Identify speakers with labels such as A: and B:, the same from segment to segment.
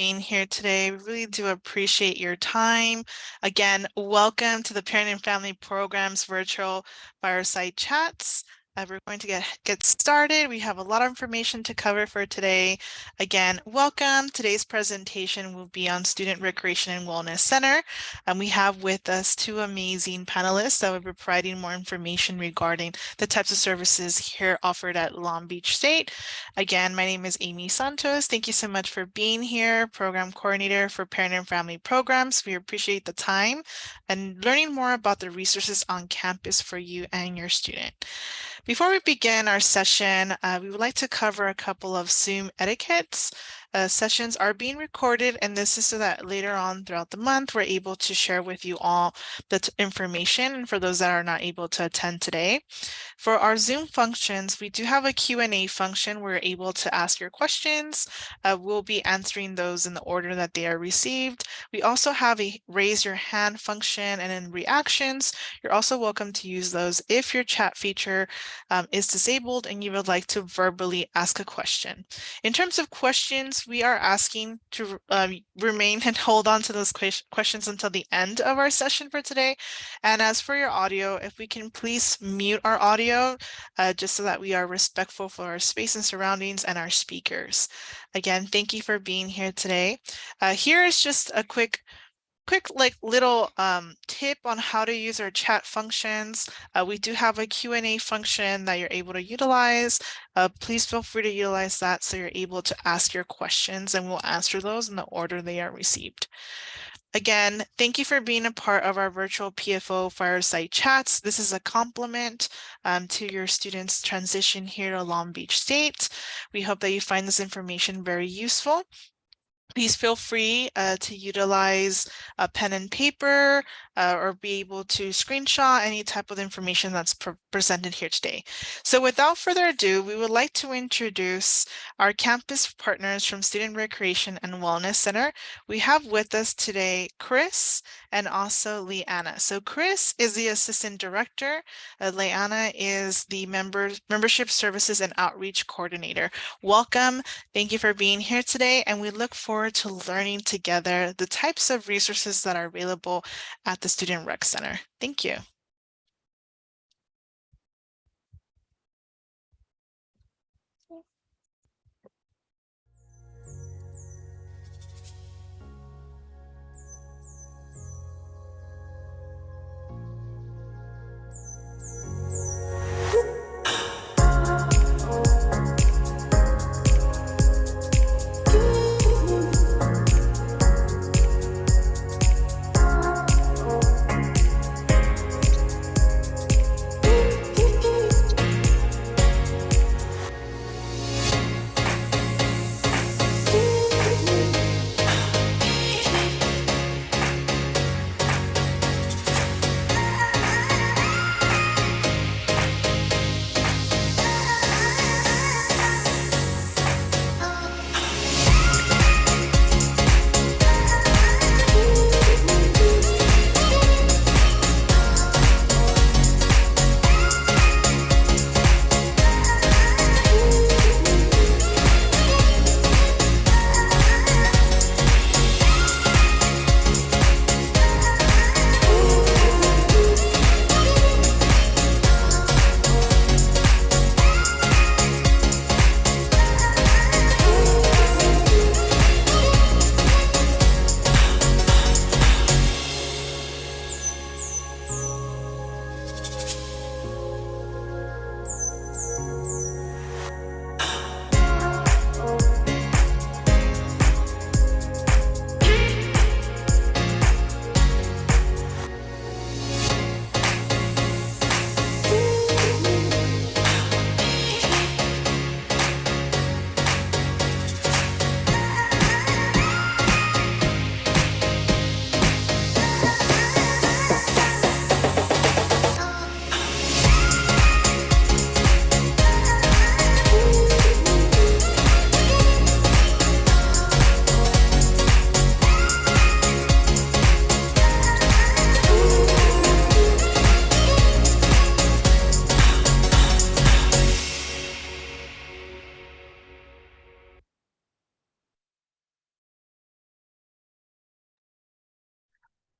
A: being here today. We really do appreciate your time. Again, welcome to the Parent and Family Programs virtual Fireside Chats. We're going to get started. We have a lot of information to cover for today. Again, welcome. Today's presentation will be on Student Recreation and Wellness Center. And we have with us two amazing panelists that will be providing more information regarding the types of services here offered at Long Beach State. Again, my name is Amy Santos. Thank you so much for being here, Program Coordinator for Parent and Family Programs. We appreciate the time and learning more about the resources on campus for you and your student. Before we begin our session, we would like to cover a couple of Zoom etiquettes. Sessions are being recorded, and this is so that later on throughout the month, we're able to share with you all the information, and for those that are not able to attend today. For our Zoom functions, we do have a Q&A function where you're able to ask your questions. We'll be answering those in the order that they are received. We also have a raise your hand function, and in reactions, you're also welcome to use those if your chat feature is disabled and you would like to verbally ask a question. In terms of questions, we are asking to remain and hold on to those questions until the end of our session for today. And as for your audio, if we can please mute our audio just so that we are respectful for our space and surroundings and our speakers. Again, thank you for being here today. Here is just a quick little tip on how to use our chat functions. We do have a Q&A function that you're able to utilize. Please feel free to utilize that so you're able to ask your questions, and we'll answer those in the order they are received. Again, thank you for being a part of our virtual PFO Fireside Chats. This is a complement to your students' transition here to Long Beach State. We hope that you find this information very useful. Please feel free to utilize a pen and paper or be able to screenshot any type of information that's presented here today. So without further ado, we would like to introduce our campus partners from Student Recreation and Wellness Center. We have with us today Chris and also Leanna. So Chris is the Assistant Director. Leanna is the Membership Services and Outreach Coordinator. Welcome. Thank you for being here today, and we look forward to learning together the types of resources that are available at the Student Rec Center. Thank you.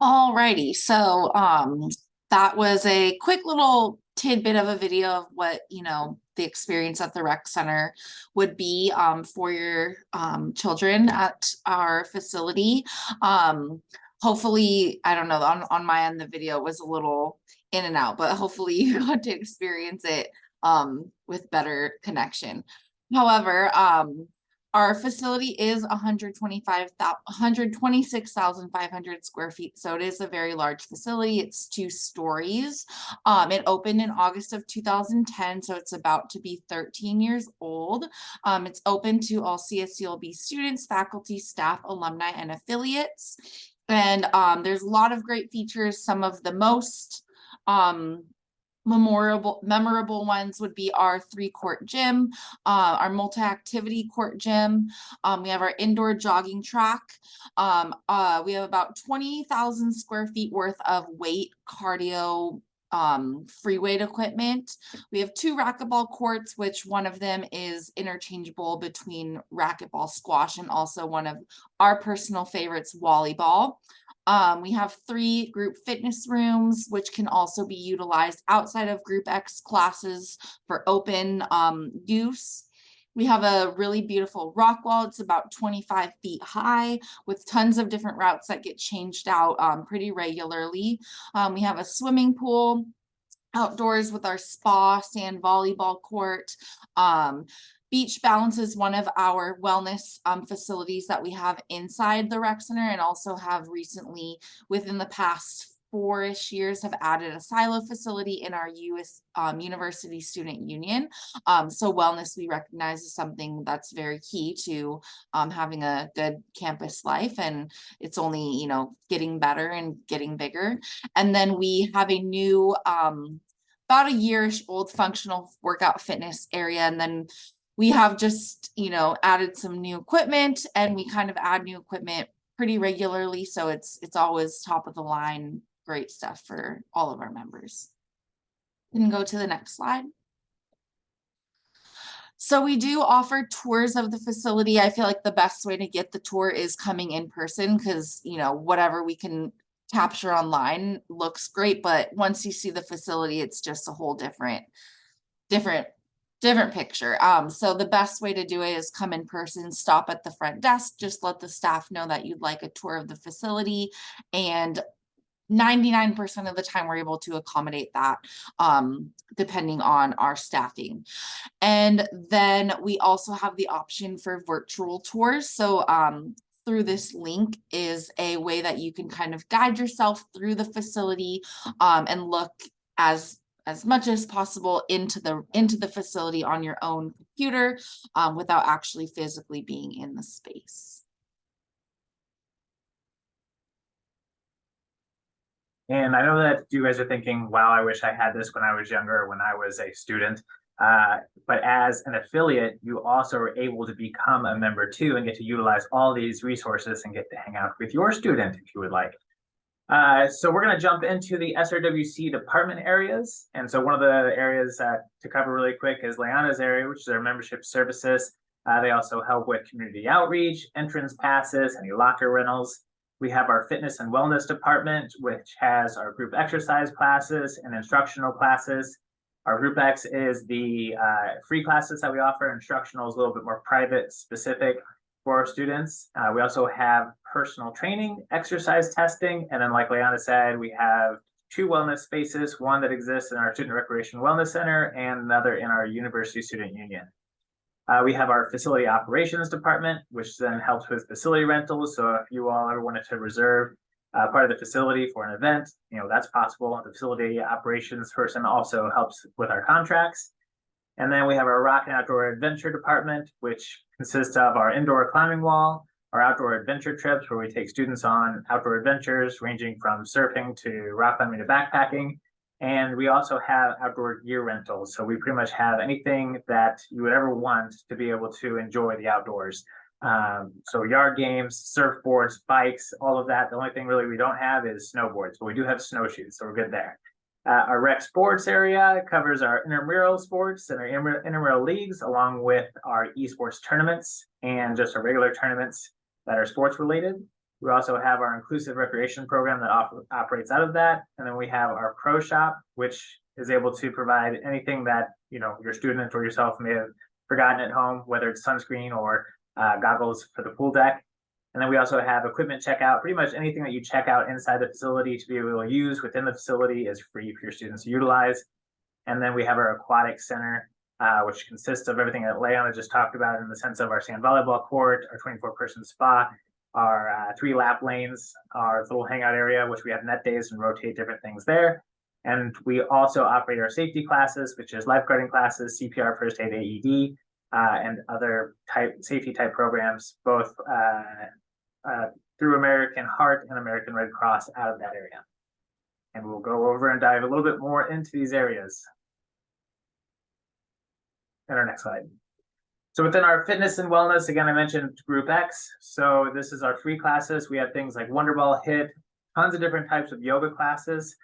B: Alrighty, so that was a quick little tidbit of a video of what the experience at the rec center would be for your children at our facility. Hopefully, I don't know, on my end the video was a little in and out, but hopefully you got to experience it with better connection. However, our facility is 126,500 square feet. So it is a very large facility. It's 2 stories. It opened in August of 2010. So it's about to be 13 years old. It's open to all CSULB students, faculty, staff, alumni, and affiliates. And there's a lot of great features. Some of the most memorable ones would be our 3-court gym, our multi-activity court gym. We have our indoor jogging track. We have about 20,000 square feet worth of weight cardio free weight equipment. We have 2 racquetball courts, which one of them is interchangeable between racquetball, squash, and also one of our personal favorites, volleyball. We have 3 group fitness rooms, which can also be utilized outside of Group X classes for open use. We have a really beautiful rock wall. It's about 25 feet high with tons of different routes that get changed out pretty regularly. We have a swimming pool outdoors with our spa, sand volleyball court. Beach Balance is one of our wellness facilities that we have inside the rec center, and also have recently, within the past 4-ish years, have added a silo facility in our US University Student Union. So wellness we recognize is something that's very key to having a good campus life, and it's only getting better and getting bigger. And then we have a new about a year-ish old functional workout fitness area, and then we have just added some new equipment, and we kind of add new equipment pretty regularly, so it's always top of the line, great stuff for all of our members. You can go to the next slide. So we do offer tours of the facility. I feel like the best way to get the tour is coming in person, because whatever we can capture online looks great, but once you see the facility, it's just a whole different picture. So the best way to do it is come in person, stop at the front desk, just let the staff know that you'd like a tour of the facility, and 99% of the time we're able to accommodate that depending on our staffing. And then we also have the option for virtual tours. So through this link is a way that you can kind of guide yourself through the facility and look as much as possible into the facility on your own computer without actually physically being in the space.
C: And I know that you guys are thinking, wow, I wish I had this when I was younger, when I was a student. But as an affiliate, you also are able to become a member too and get to utilize all these resources and get to hang out with your student if you would like. So we're going to jump into the SRWC department areas. And so one of the areas to cover really quick is Leanna's area, which is our membership services. They also help with community outreach, entrance passes, any locker rentals. We have our fitness and wellness department, which has our group exercise classes and instructional classes. Our Group X is the free classes that we offer. Instructional is a little bit more private, specific for our students. We also have personal training, exercise testing, and then like Leanna said, we have 2 wellness spaces, one that exists in our Student Recreation Wellness Center and another in our University Student Union. We have our facility operations department, which then helps with facility rentals. So if you all ever wanted to reserve part of the facility for an event, that's possible. The facility operations person also helps with our contracts. And then we have our rock and outdoor adventure department, which consists of our indoor climbing wall, our outdoor adventure trips, where we take students on outdoor adventures ranging from surfing to rock climbing to backpacking. And we also have outdoor gear rentals. So we pretty much have anything that you would ever want to be able to enjoy the outdoors. So yard games, surfboards, bikes, all of that. The only thing really we don't have is snowboards, but we do have snowshoes, so we're good there. Our rec sports area covers our intramural sports and our intramural leagues, along with our esports tournaments and just our regular tournaments that are sports related. We also have our inclusive recreation program that operates out of that. And then we have our pro shop, which is able to provide anything that, you know, your student or yourself may have forgotten at home, whether it's sunscreen or goggles for the pool deck. And then we also have equipment checkout. Pretty much anything that you check out inside the facility to be able to use within the facility is free for your students to utilize. And then we have our aquatic center, which consists of everything that Leona just talked about in the sense of our sand volleyball court, our 24-person spa, our 3 lap lanes, our little hangout area, which we have net days and rotate different things there. And we also operate our safety classes, which is lifeguarding classes, CPR, first aid, AED, and other safety type programs, both through American Heart and American Red Cross out of that area. And we'll go over and dive a little bit more into these areas in our next slide. So within our fitness and wellness, again, I mentioned Group X. So this is our free classes. We have things like Wonderball, HIIT, tons of different types of yoga classes.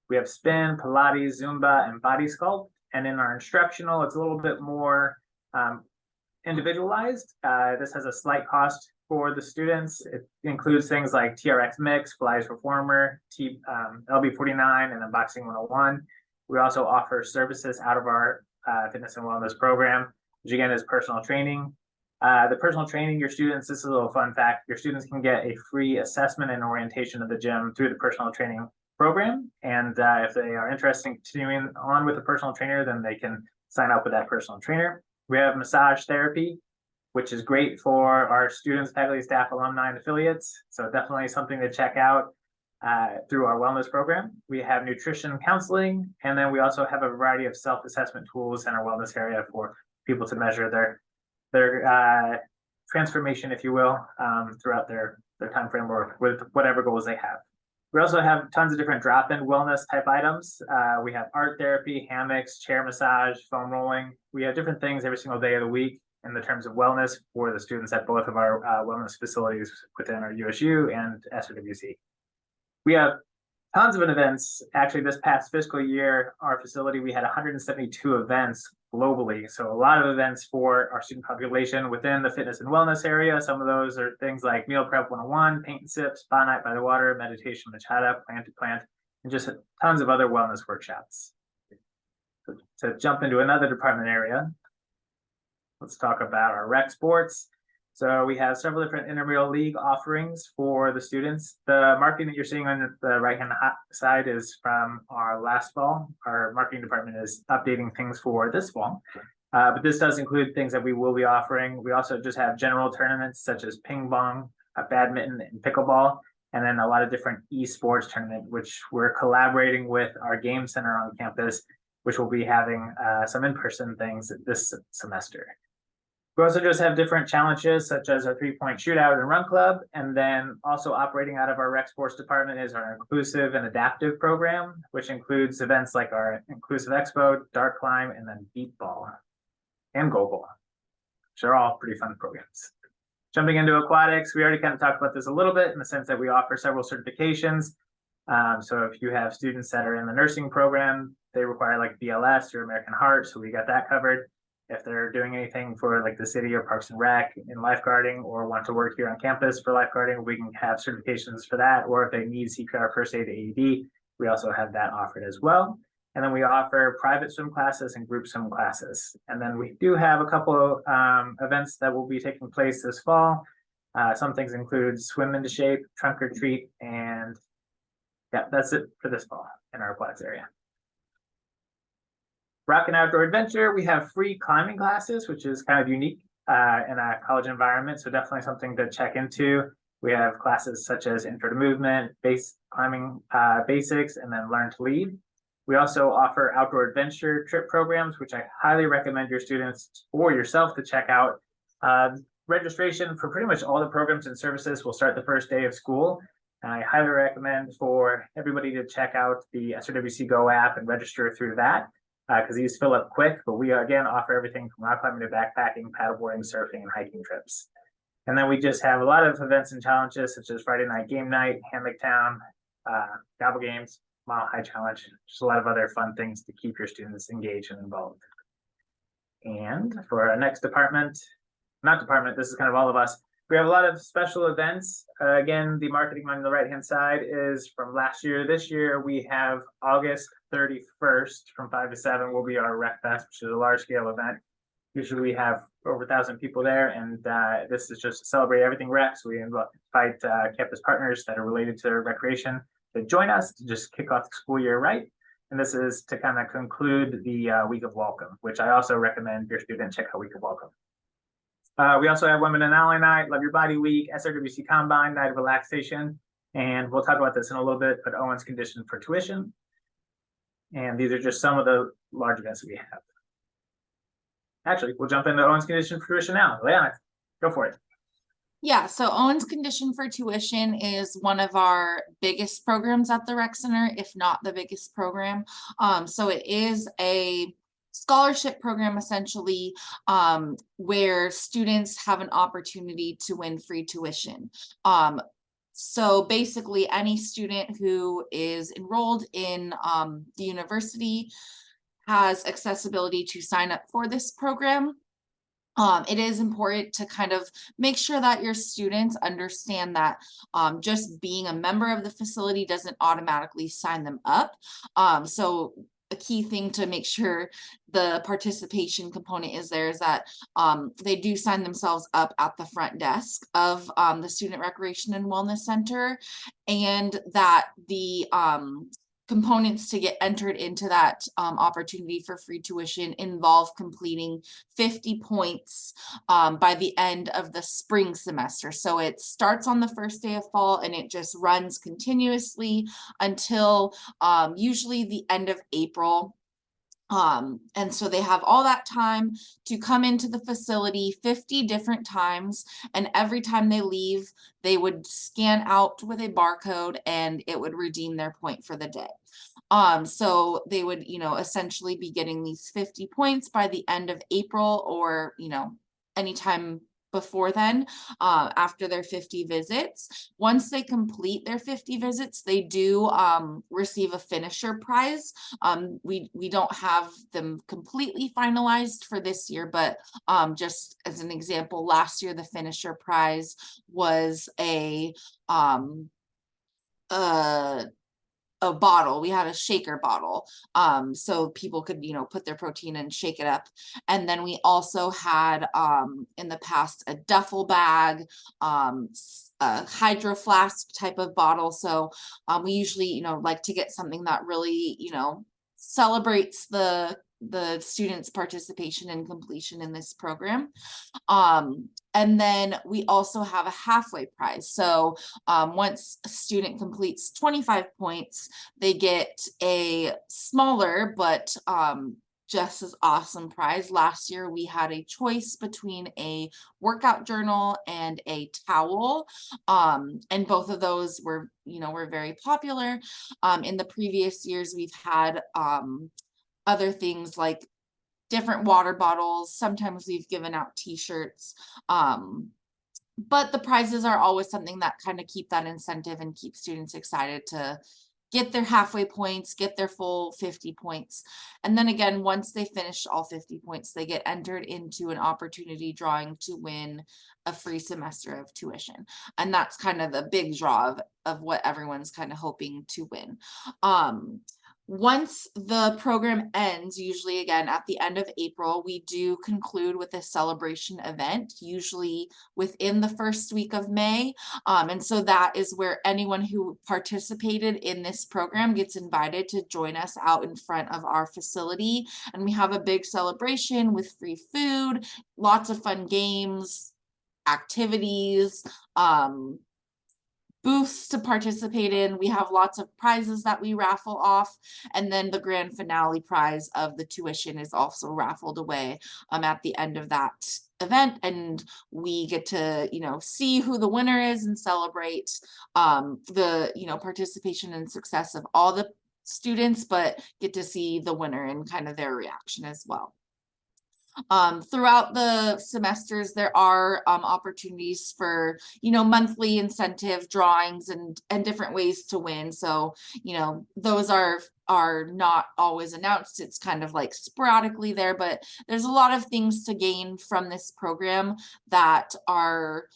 C: We have spin, Pilates, Zumba, and body sculpt. And in our instructional, it's a little bit more individualized. This has a slight cost for the students. It includes things like TRX Mix, Pilates Reformer, LB49, and then Boxing 101. We also offer services out of our fitness and wellness program, which again is personal training. The personal training, your students, this is a little fun fact, your students can get a free assessment and orientation of the gym through the personal training program. And if they are interested in continuing on with a personal trainer, then they can sign up with that personal trainer. We have massage therapy, which is great for our students, faculty, staff, alumni, and affiliates. So definitely something to check out through our wellness program. We have nutrition counseling, and then we also have a variety of self-assessment tools in our wellness area for people to measure their transformation, if you will, throughout their time frame or with whatever goals they have. We also have tons of different drop-in wellness type items. We have art therapy, hammocks, chair massage, foam rolling. We have different things every single day of the week in the terms of wellness for the students at both of our wellness facilities within our USU and SRWC. We have tons of events. Actually, this past fiscal year, our facility, we had 172 events globally. So a lot of events for our student population within the fitness and wellness area. Some of those are things like Meal Prep 101, Paint and Sip, Spa Night by the Water, Meditation Machada, Plant to Plant, and just tons of other wellness workshops. To jump into another department area, let's talk about our rec sports. So we have several different intramural league offerings for the students. The marketing that you're seeing on the right-hand side is from our last fall. Our marketing department is updating things for this fall. But this does include things that we will be offering. We also just have general tournaments such as ping pong, badminton, and pickleball, and then a lot of different esports tournament, which we're collaborating with our game center on campus, which will be having some in-person things this semester. We also just have different challenges such as our 3-point shootout and run club. And then also operating out of our rec sports department is our inclusive and adaptive program, which includes events like our inclusive expo, dart climb, and then beat ball and goal ball, which are all pretty fun programs. Jumping into aquatics, we already kind of talked about this a little bit in the sense that we offer several certifications. So if you have students that are in the nursing program, they require like BLS or American Heart, so we got that covered. If they're doing anything for like the city or Parks and Rec in lifeguarding or want to work here on campus for lifeguarding, we can have certifications for that. Or if they need CPR, first aid, AED, we also have that offered as well. And then we offer private swim classes and group swim classes. And then we do have a couple events that will be taking place this fall. Some things include Swim into Shape, Trunk or Treat, and yeah, that's it for this fall in our aquatics area. Rock and Outdoor Adventure, we have free climbing classes, which is kind of unique in a college environment. So definitely something to check into. We have classes such as Intro to Movement, base climbing basics, and then Learn to Lead. We also offer outdoor adventure trip programs, which I highly recommend your students or yourself to check out. Registration for pretty much all the programs and services will start the first day of school. And I highly recommend for everybody to check out the SRWC Go app and register through that. Because these fill up quick, but we again offer everything from rock climbing to backpacking, paddleboarding, surfing, and hiking trips. And then we just have a lot of events and challenges such as Friday night game night, Hammock Town, Gobble Games, Mile High Challenge, just a lot of other fun things to keep your students engaged and involved. And for our next department, this is kind of all of us. We have a lot of special events. Again, the marketing on the right-hand side is from last year. This year, we have August 31st from 5 to 7 will be our Rec Fest, which is a large-scale event. Usually we have over 1,000 people there, and this is just to celebrate everything rec. So we invite campus partners that are related to recreation to join us to just kick off the school year right. And this is to kind of conclude the Week of Welcome, which I also recommend your students check out Week of Welcome. We also have Women and Ally Night, Love Your Body Week, SRWC Combine, Night of Relaxation, and we'll talk about this in a little bit, but Owen's Condition for Tuition. And these are just some of the large events that we have. Actually, we'll jump into Owen's Condition for Tuition now. Leanna, go for it.
B: Yeah, so Owen's Condition for Tuition is one of our biggest programs at the Rec Center, if not the biggest program. So it is a scholarship program essentially, where students have an opportunity to win free tuition. So basically any student who is enrolled in the university has accessibility to sign up for this program. It is important to kind of make sure that your students understand that just being a member of the facility doesn't automatically sign them up. So a key thing to make sure the participation component is there is that they do sign themselves up at the front desk of the Student Recreation and Wellness Center, and that the components to get entered into that opportunity for free tuition involve completing 50 points by the end of the spring semester. So it starts on the first day of fall and it just runs continuously until usually the end of April. And so they have all that time to come into the facility 50 different times, and every time they leave, they would scan out with a barcode and it would redeem their point for the day. So they would, essentially be getting these 50 points by the end of April, or, anytime before then, after their 50 visits. Once they complete their 50 visits, they do receive a finisher prize. We don't have them completely finalized for this year, but just as an example, last year the finisher prize was a bottle. We had a shaker bottle, so people could put their protein and shake it up. And then we also had in the past a duffel bag, a hydro flask type of bottle. So we usually like to get something that really celebrates the students' participation and completion in this program. And then we also have a halfway prize. So once a student completes 25 points, they get a smaller but just as awesome prize. Last year we had a choice between a workout journal and a towel, and both of those were very popular. In the previous years we've had other things like different water bottles. Sometimes we've given out t-shirts, but the prizes are always something that kind of keep that incentive and keep students excited to get their halfway points, get their full 50 points. And then again, once they finish all 50 points, they get entered into an opportunity drawing to win a free semester of tuition. And that's kind of the big draw of what everyone's kind of hoping to win. Once the program ends, usually again at the end of April, we do conclude with a celebration event, usually within the first week of May. And so that is where anyone who participated in this program gets invited to join us out in front of our facility. And we have a big celebration with free food, lots of fun games, activities, booths to participate in. We have lots of prizes that we raffle off, and then the grand finale prize of the tuition is also raffled away at the end of that event, and we get to see who the winner is and celebrate the participation and success of all the students, but get to see the winner and kind of their reaction as well. Throughout the semesters, there are opportunities for, monthly incentive drawings and different ways to win. So, those are not always announced. It's kind of like sporadically there, but there's a lot of things to gain from this program that are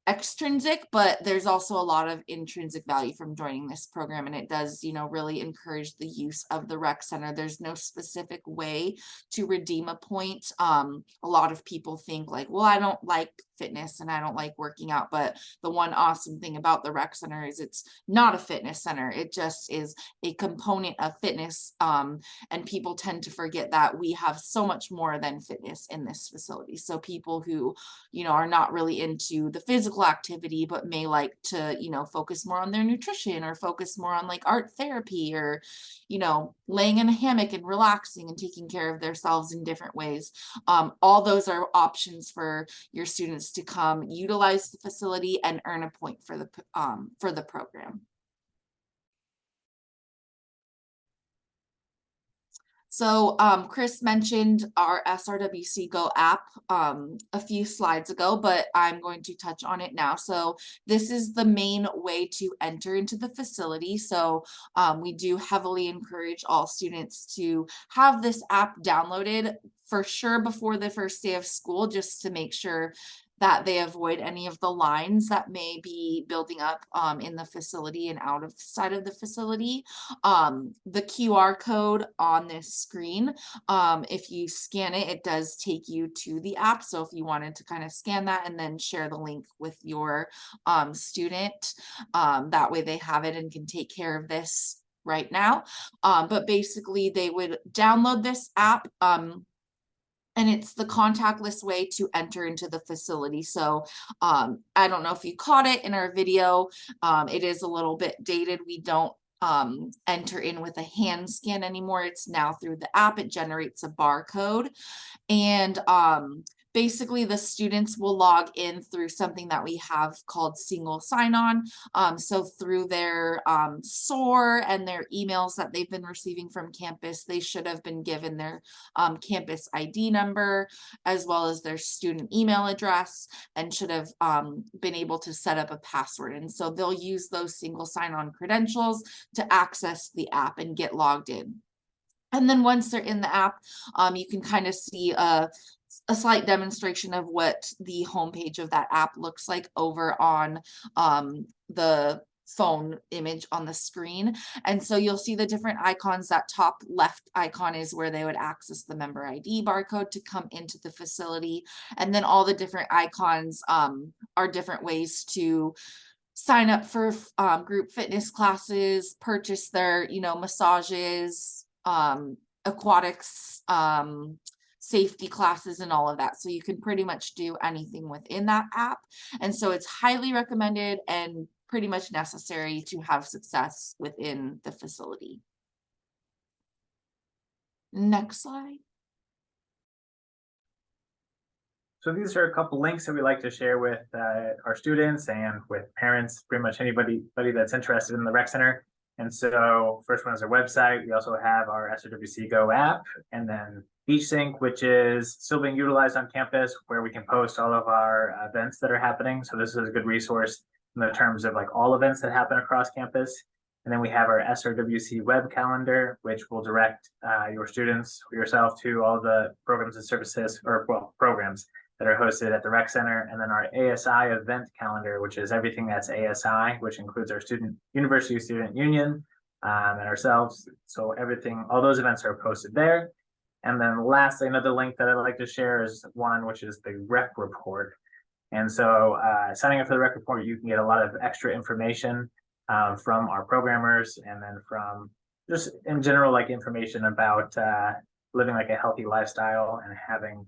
B: extrinsic, but there's also a lot of intrinsic value from joining this program, and it does, you know, really encourage the use of the rec center. There's no specific way to redeem a point. A lot of people think like, well, I don't like fitness and I don't like working out, but the one awesome thing about the rec center is it's not a fitness center. It just is a component of fitness, and people tend to forget that we have so much more than fitness in this facility. So people who, you know, are not really into the physical activity but may like to, you know, focus more on their nutrition, or focus more on like art therapy, or, you know, laying in a hammock and relaxing and taking care of themselves in different ways. All those are options for your students to come utilize the facility and earn a point for the program. So Chris mentioned our SRWC Go app a few slides ago, but I'm going to touch on it now. So this is the main way to enter into the facility. So we do heavily encourage all students to have this app downloaded for sure before the first day of school, just to make sure that they avoid any of the lines that may be building up in the facility and outside of the facility. The QR code on this screen, if you scan it, it does take you to the app. So if you wanted to kind of scan that and then share the link with your student, that way they have it and can take care of this right now. But basically they would download this app, and it's the contactless way to enter into the facility. So I don't know if you caught it in our video. It is a little bit dated. We don't enter in with a hand scan anymore. It's now through the app. It generates a barcode. And basically the students will log in through something that we have called single sign-on. So through their SOAR and their emails that they've been receiving from campus, they should have been given their campus ID number, as well as their student email address, and should have been able to set up a password. And so they'll use those single sign-on credentials to access the app and get logged in. And then once they're in the app, you can kind of see a slight demonstration of what the homepage of that app looks like over on the phone image on the screen. And so you'll see the different icons. That top left icon is where they would access the member ID barcode to come into the facility. And then all the different icons are different ways to sign up for group fitness classes, purchase their, you know, massages, aquatics, safety classes, and all of that. So you can pretty much do anything within that app. And so it's highly recommended and pretty much necessary to have success within the facility. Next slide.
C: So these are a couple links that we like to share with our students and with parents, pretty much anybody that's interested in the rec center. And so first one is our website. We also have our SRWC Go app, and then BeachSync, which is still being utilized on campus, where we can post all of our events that are happening. So this is a good resource in the terms of like all events that happen across campus. And then we have our SRWC web calendar, which will direct your students or yourself to all the programs and services, or well, programs that are hosted at the rec center. And then our ASI event calendar, which is everything that's ASI, which includes our University Student Union and ourselves. So everything, all those events are posted there. And then lastly, another link that I'd like to share is one, which is the rec report. And so signing up for the rec report, you can get a lot of extra information from our programmers, and then from just in general, like information about living like a healthy lifestyle and having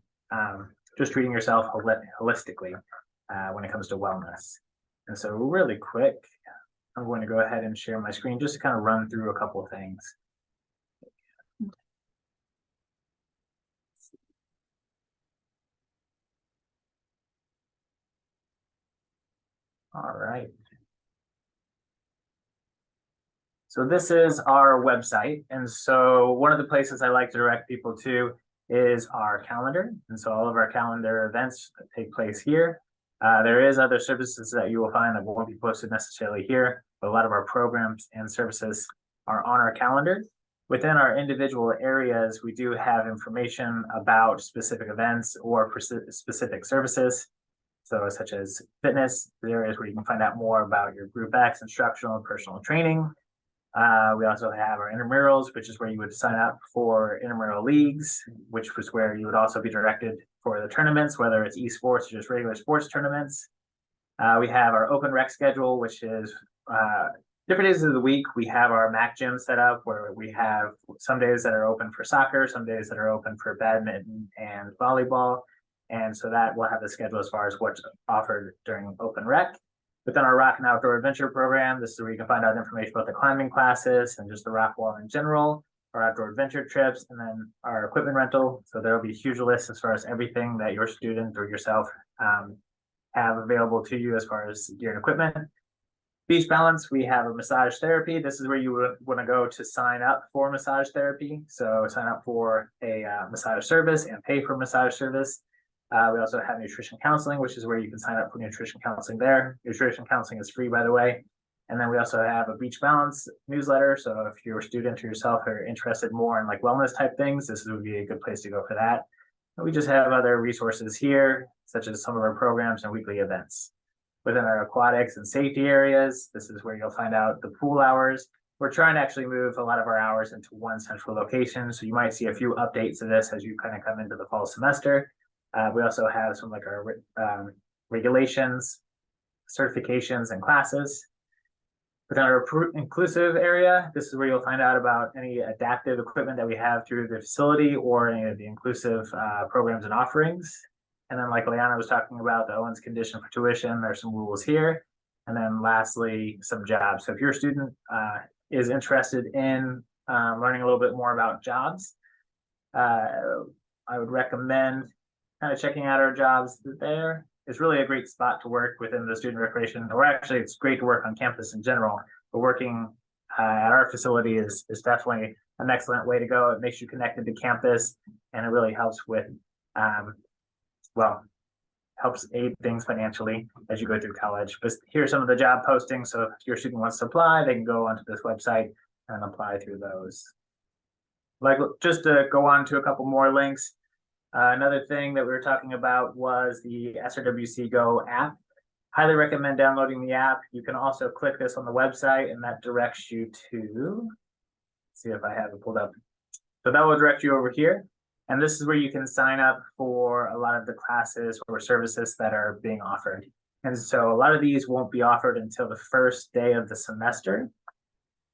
C: just treating yourself holistically when it comes to wellness. And so really quick, I'm going to go ahead and share my screen just to kind of run through a couple of things. All right. So this is our website. And so one of the places I like to direct people to is our calendar. And so all of our calendar events take place here. There is other services that you will find that won't be posted necessarily here, but a lot of our programs and services are on our calendar. Within our individual areas, we do have information about specific events or specific services. So such as fitness, the areas where you can find out more about your Group X instructional and personal training. We also have our intramurals, which is where you would sign up for intramural leagues, which was where you would also be directed for the tournaments, whether it's esports or just regular sports tournaments. We have our open rec schedule, which is different days of the week. We have our MAC gym set up where we have some days that are open for soccer, some days that are open for badminton and volleyball. And so that will have the schedule as far as what's offered during open rec. Within our rock and outdoor adventure program, this is where you can find out information about the climbing classes and just the rock wall in general, our outdoor adventure trips, and then our equipment rental. So there will be a huge list as far as everything that your student or yourself have available to you as far as gear and equipment. Beach balance, we have a massage therapy. This is where you would want to go to sign up for massage therapy. So sign up for a massage service and pay for massage service. We also have nutrition counseling, which is where you can sign up for nutrition counseling there. Nutrition counseling is free, by the way. And then we also have a beach balance newsletter. So if you're a student or yourself are interested more in like wellness type things, this would be a good place to go for that. And we just have other resources here, such as some of our programs and weekly events. Within our aquatics and safety areas, this is where you'll find out the pool hours. We're trying to actually move a lot of our hours into one central location. So you might see a few updates to this as you kind of come into the fall semester. We also have some like our regulations, certifications, and classes. Within our inclusive area, this is where you'll find out about any adaptive equipment that we have through the facility or any of the inclusive programs and offerings. And then like Leanna was talking about, the Owens condition for tuition, there's some rules here. And then lastly, some jobs. So if your student is interested in learning a little bit more about jobs, I would recommend kind of checking out our jobs there. It's really a great spot to work within the student recreation, or actually it's great to work on campus in general, but working at our facility is definitely an excellent way to go. It makes you connected to campus and it really helps with, helps aid things financially as you go through college. But here are some of the job postings. So if your student wants to apply, they can go onto this website and apply through those. Like just to go on to a couple more links. Another thing that we were talking about was the SRWC Go app. Highly recommend downloading the app. You can also click this on the website and that directs you to, see if I have it pulled up. So that will direct you over here. And this is where you can sign up for a lot of the classes or services that are being offered. And so a lot of these won't be offered until the first day of the semester.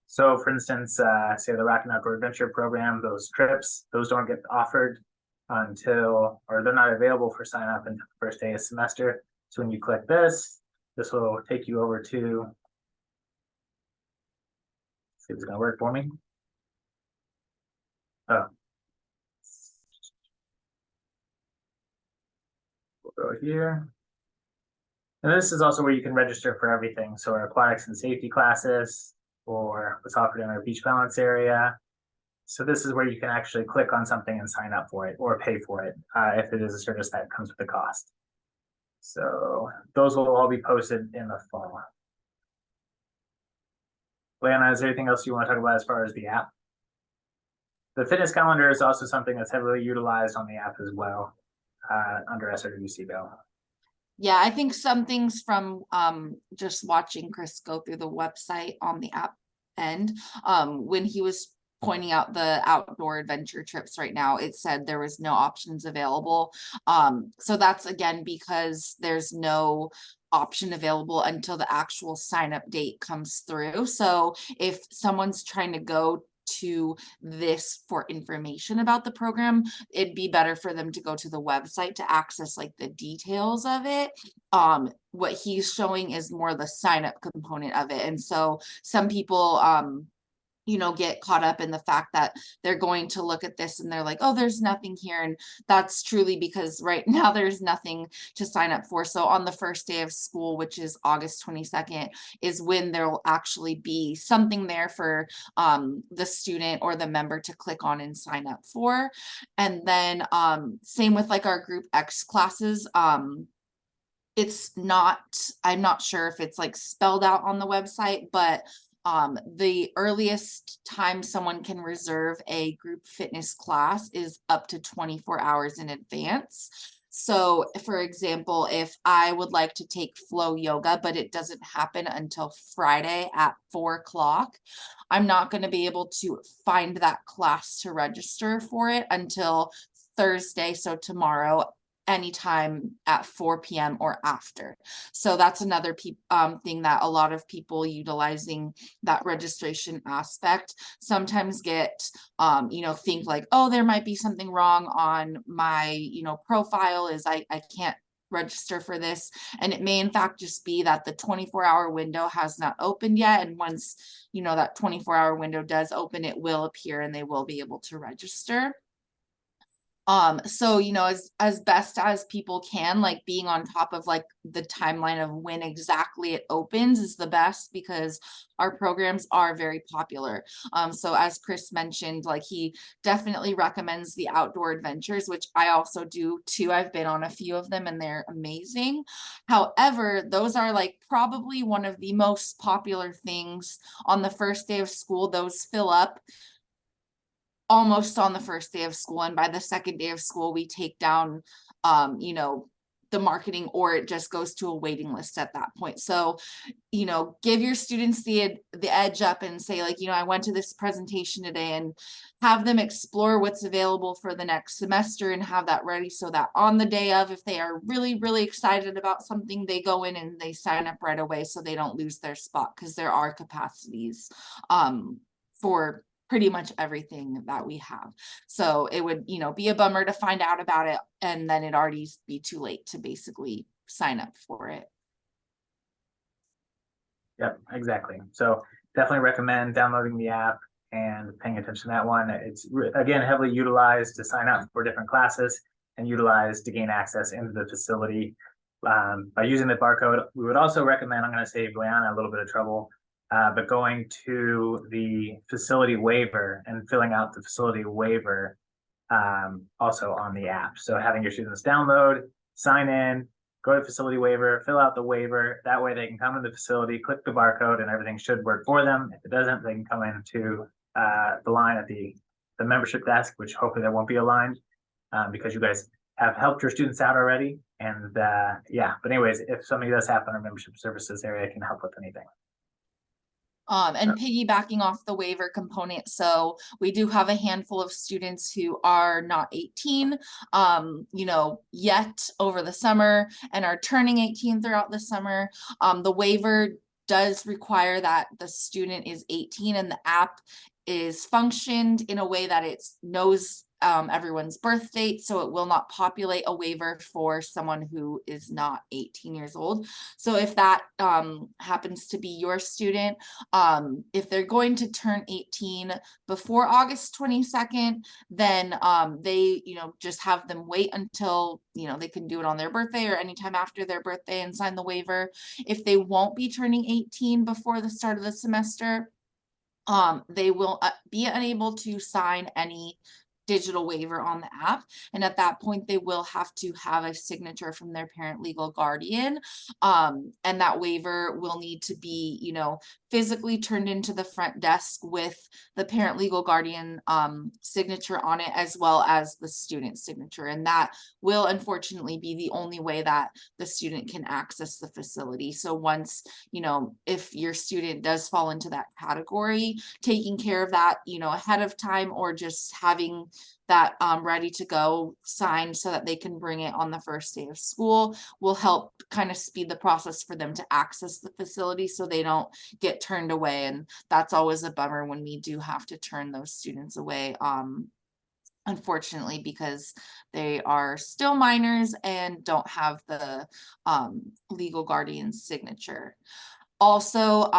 C: So for instance, say the Rock and Outdoor Adventure program, those trips, those don't get offered until, or they're not available for sign up until the first day of semester. So when you click this, this will take you over to, see if it's gonna work for me. Oh. We'll go here. And this is also where you can register for everything. So our aquatics and safety classes, or what's offered in our beach balance area. So this is where you can actually click on something and sign up for it or pay for it if it is a service that comes with a cost. So those will all be posted in the fall. Leanna, is there anything else you want to talk about as far as the app? The fitness calendar is also something that's heavily utilized on the app as well under SRWC Go.
B: Yeah, I think some things from just watching Chris go through the website on the app end, when he was pointing out the outdoor adventure trips right now, it said there was no options available. So that's again because there's no option available until the actual sign up date comes through. So if someone's trying to go to this for information about the program, it'd be better for them to go to the website to access like the details of it. What he's showing is more the sign up component of it. And so some people you know, get caught up in the fact that they're going to look at this and they're like, oh, there's nothing here. And that's truly because right now there's nothing to sign up for. So on the first day of school, which is August 22nd, is when there'll actually be something there for the student or the member to click on and sign up for. And then same with like our Group X classes. It's not, I'm not sure if it's like spelled out on the website, but the earliest time someone can reserve a group fitness class is up to 24 hours in advance. So for example, if I would like to take flow yoga, but it doesn't happen until Friday at 4 o'clock, I'm not going to be able to find that class to register for it until Thursday, so tomorrow, anytime at 4 p.m. or after. So that's another thing that a lot of people utilizing that registration aspect sometimes get, think like, oh, there might be something wrong on my, profile, is I can't register for this. And it may in fact just be that the 24-hour window has not opened yet. And once, that 24-hour window does open, it will appear and they will be able to register. So, as best as people can, like being on top of like the timeline of when exactly it opens is the best, because our programs are very popular. So as Chris mentioned, like he definitely recommends the outdoor adventures, which I also do too. I've been on a few of them and they're amazing. However, those are like probably one of the most popular things on the first day of school. Those fill up almost on the first day of school, and by the second day of school we take down the marketing, or it just goes to a waiting list at that point. So give your students the edge up and say, like, I went to this presentation today, and have them explore what's available for the next semester and have that ready, so that on the day of, if they are really, really excited about something, they go in and they sign up right away so they don't lose their spot, because there are capacities for pretty much everything that we have. So it would, be a bummer to find out about it and then it already be too late to basically sign up for it.
C: Yep, exactly. So definitely recommend downloading the app and paying attention to that one. It's again heavily utilized to sign up for different classes and utilized to gain access into the facility by using the barcode. We would also recommend, I'm going to save Leanna a little bit of trouble, but going to the facility waiver and filling out the facility waiver also on the app. So having your students download, sign in, go to facility waiver, fill out the waiver. That way they can come into the facility, click the barcode, and everything should work for them. If it doesn't, they can come into the line at the membership desk, which hopefully there won't be a line because you guys have helped your students out already. And yeah, but anyways, if something does happen, our membership services area can help with anything.
B: And piggybacking off the waiver component, so we do have a handful of students who are not 18, yet over the summer, and are turning 18 throughout the summer. The waiver does require that the student is 18 and the app is functioned in a way that it knows everyone's birth date, so it will not populate a waiver for someone who is not 18 years old. So if that happens to be your student, if they're going to turn 18 before August 22nd, then they just have them wait until they can do it on their birthday or anytime after their birthday and sign the waiver. If they won't be turning 18 before the start of the semester, they will be unable to sign any digital waiver on the app, and at that point they will have to have a signature from their parent legal guardian, and that waiver will need to be physically turned into the front desk with the parent legal guardian signature on it, as well as the student signature, and that will unfortunately be the only way that the student can access the facility. So once if your student does fall into that category, taking care of that ahead of time, or just having that ready to go signed so that they can bring it on the first day of school, will help kind of speed the process for them to access the facility so they don't get turned away. And that's always a bummer when we do have to turn those students away, unfortunately, because they are still minors and don't have the legal guardian's signature. Also,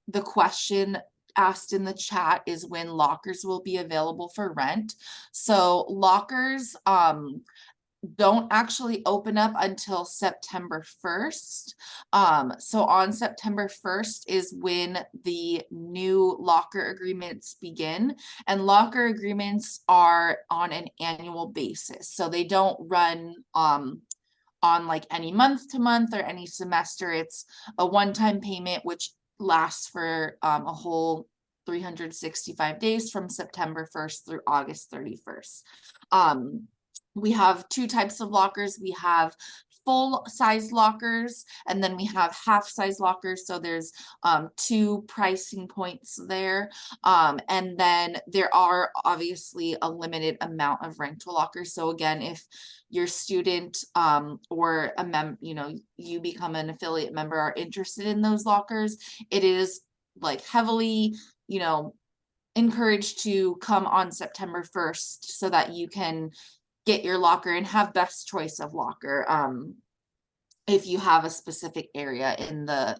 B: the question asked in the chat is when lockers will be available for rent. So lockers don't actually open up until September 1st. So on September 1st is when the new locker agreements begin, and locker agreements are on an annual basis. So they don't run on like any month to month or any semester. It's a one-time payment which lasts for a whole 365 days from September 1st through August 31st. We have two types of lockers. We have full size lockers, and then we have half size lockers. So there's two pricing points there. And then there are obviously a limited amount of rental lockers. So again, if your student or you become an affiliate member are interested in those lockers, it is like heavily, encouraged to come on September 1st so that you can get your locker and have best choice of locker. If you have a specific area in the,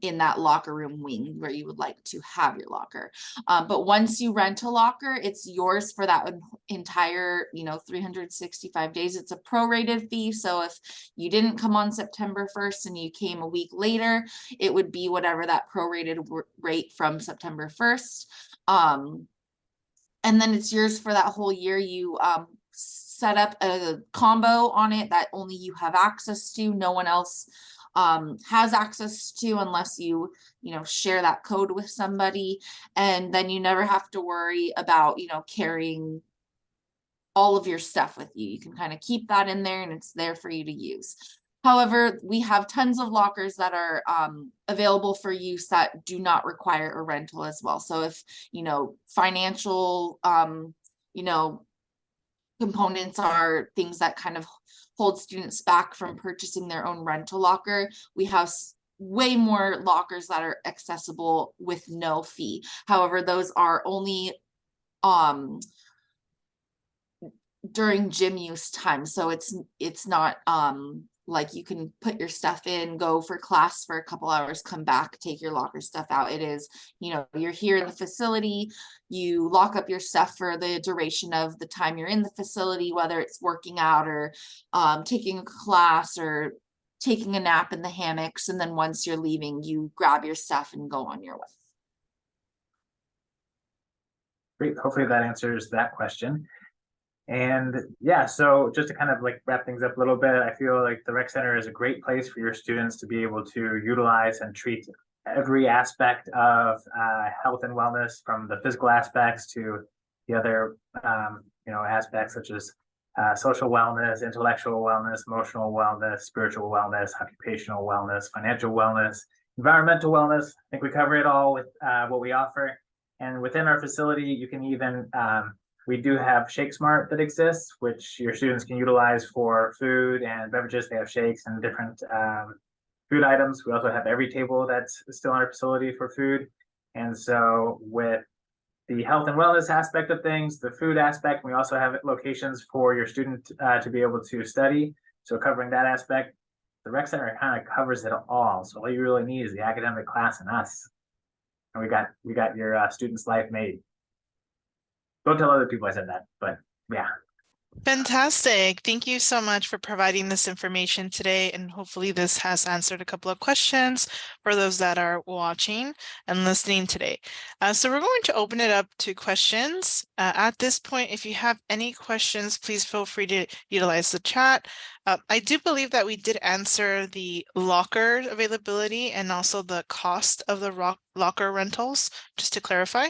B: in that locker room wing where you would like to have your locker. But once you rent a locker, it's yours for that entire, 365 days. It's a prorated fee. So if you didn't come on September 1st and you came a week later, it would be whatever that prorated rate from September 1st. And then it's yours for that whole year. You set up a combo on it that only you have access to. No one else has access to unless you share that code with somebody. And then you never have to worry about carrying all of your stuff with you. You can kind of keep that in there and it's there for you to use. However, we have tons of lockers that are available for use that do not require a rental as well. So if, financial, components are things that kind of hold students back from purchasing their own rental locker, we have way more lockers that are accessible with no fee. However, those are only during gym use time. So it's not like you can put your stuff in, go for class for a couple hours, come back, take your locker stuff out. It is, you're here in the facility, you lock up your stuff for the duration of the time you're in the facility, whether it's working out or taking a class or taking a nap in the hammocks. And then once you're leaving, you grab your stuff and go on your way.
C: Great. Hopefully that answers that question. And yeah, so just to kind of like wrap things up a little bit, I feel like the rec center is a great place for your students to be able to utilize and treat every aspect of health and wellness, from the physical aspects to the other aspects such as social wellness, intellectual wellness, emotional wellness, spiritual wellness, occupational wellness, financial wellness, environmental wellness. I think we cover it all with what we offer. And within our facility, you can even we do have Shake Smart that exists, which your students can utilize for food and beverages. They have shakes and different food items. We also have every table that's still in our facility for food. And so with the health and wellness aspect of things, the food aspect, we also have locations for your student to be able to study. So covering that aspect, the rec center kind of covers it all. So all you really need is the academic class and us. And we got your student's life made. Don't tell other people I said that, but yeah.
A: Fantastic. Thank you so much for providing this information today. And hopefully this has answered a couple of questions for those that are watching and listening today. So we're going to open it up to questions. At this point, if you have any questions, please feel free to utilize the chat. I do believe that we did answer the locker availability and also the cost of the locker rentals, just to clarify.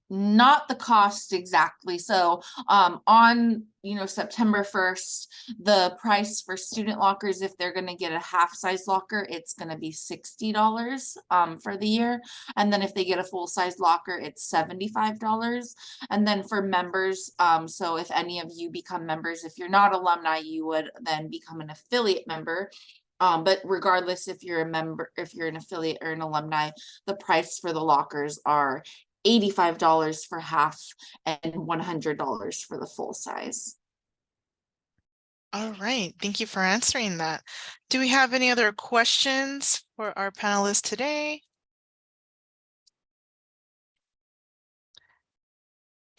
B: Not the cost exactly. So on September 1st, the price for student lockers, if they're going to get a half size locker, it's going to be $60 for the year. And then if they get a full size locker, it's $75. And then for members, so if any of you become members, if you're not alumni, you would then become an affiliate member. But regardless, if you're a member, if you're an affiliate or an alumni, the price for the lockers are $85 for half and $100 for the full size.
A: All right, thank you for answering that. Do we have any other questions for our panelists today?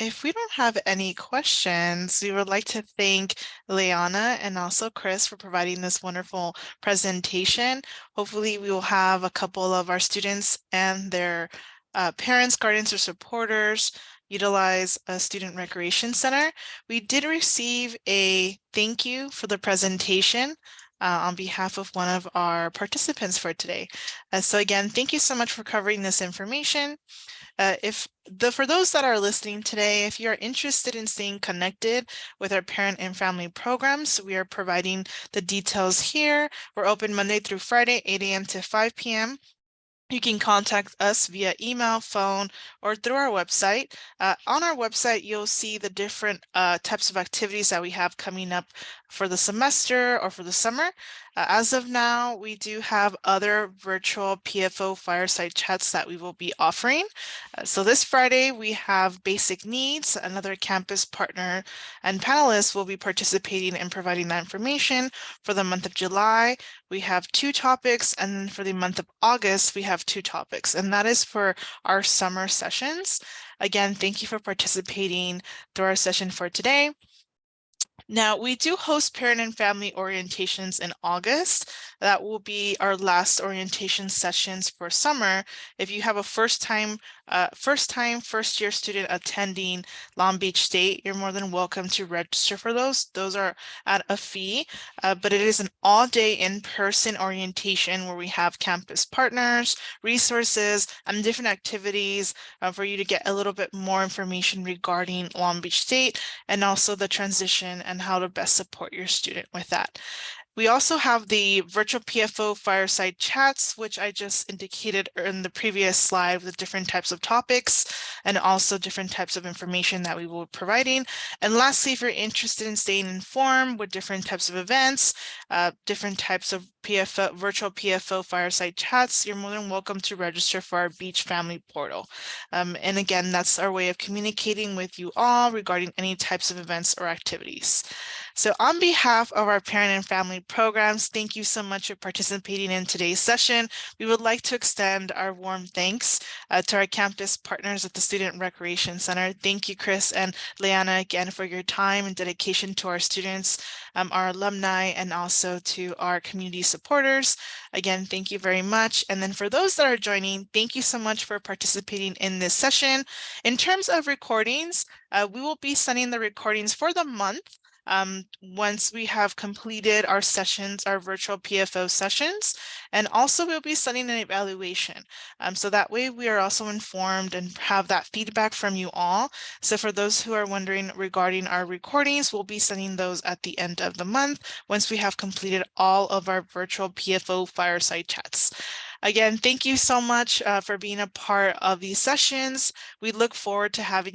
A: If we don't have any questions, we would like to thank Leanna and also Chris for providing this wonderful presentation. Hopefully we will have a couple of our students and their parents, guardians, or supporters utilize a student recreation center. We did receive a thank you for the presentation on behalf of one of our participants for today. So again, thank you so much for covering this information. For those that are listening today, if you are interested in staying connected with our parent and family programs, we are providing the details here. We're open Monday through Friday, 8 a.m. to 5 p.m. You can contact us via email, phone, or through our website. On our website, you'll see the different types of activities that we have coming up for the semester or for the summer. As of now, we do have other virtual PFO fireside chats that we will be offering. So this Friday, we have Basic Needs. Another campus partner and panelists will be participating and providing that information. For the month of July, we have 2 topics, and then for the month of August, we have 2 topics, and that is for our summer sessions. Again, thank you for participating through our session for today. Now, we do host parent and family orientations in August. That will be our last orientation sessions for summer. If you have a first-year student attending Long Beach State, you're more than welcome to register for those. Those are at a fee, but it is an all-day in-person orientation where we have campus partners, resources, and different activities for you to get a little bit more information regarding Long Beach State and also the transition and how to best support your student with that. We also have the virtual PFO fireside chats, which I just indicated in the previous slide with different types of topics and also different types of information that we will be providing. And lastly, if you're interested in staying informed with different types of events, different types of PFO, virtual PFO fireside chats, you're more than welcome to register for our Beach Family Portal. And again, that's our way of communicating with you all regarding any types of events or activities. So on behalf of our parent and family programs, thank you so much for participating in today's session. We would like to extend our warm thanks to our campus partners at the Student Recreation Center. Thank you, Chris and Leanna, again, for your time and dedication to our students, our alumni, and also to our community supporters. Again, thank you very much. And then for those that are joining, thank you so much for participating in this session. In terms of recordings, we will be sending the recordings for the month. Once we have completed our sessions, our virtual PFO sessions, and also we'll be sending an evaluation. So that way we are also informed and have that feedback from you all. So for those who are wondering regarding our recordings, we'll be sending those at the end of the month once we have completed all of our virtual PFO fireside chats. Again, thank you so much for being a part of these sessions. We look forward to having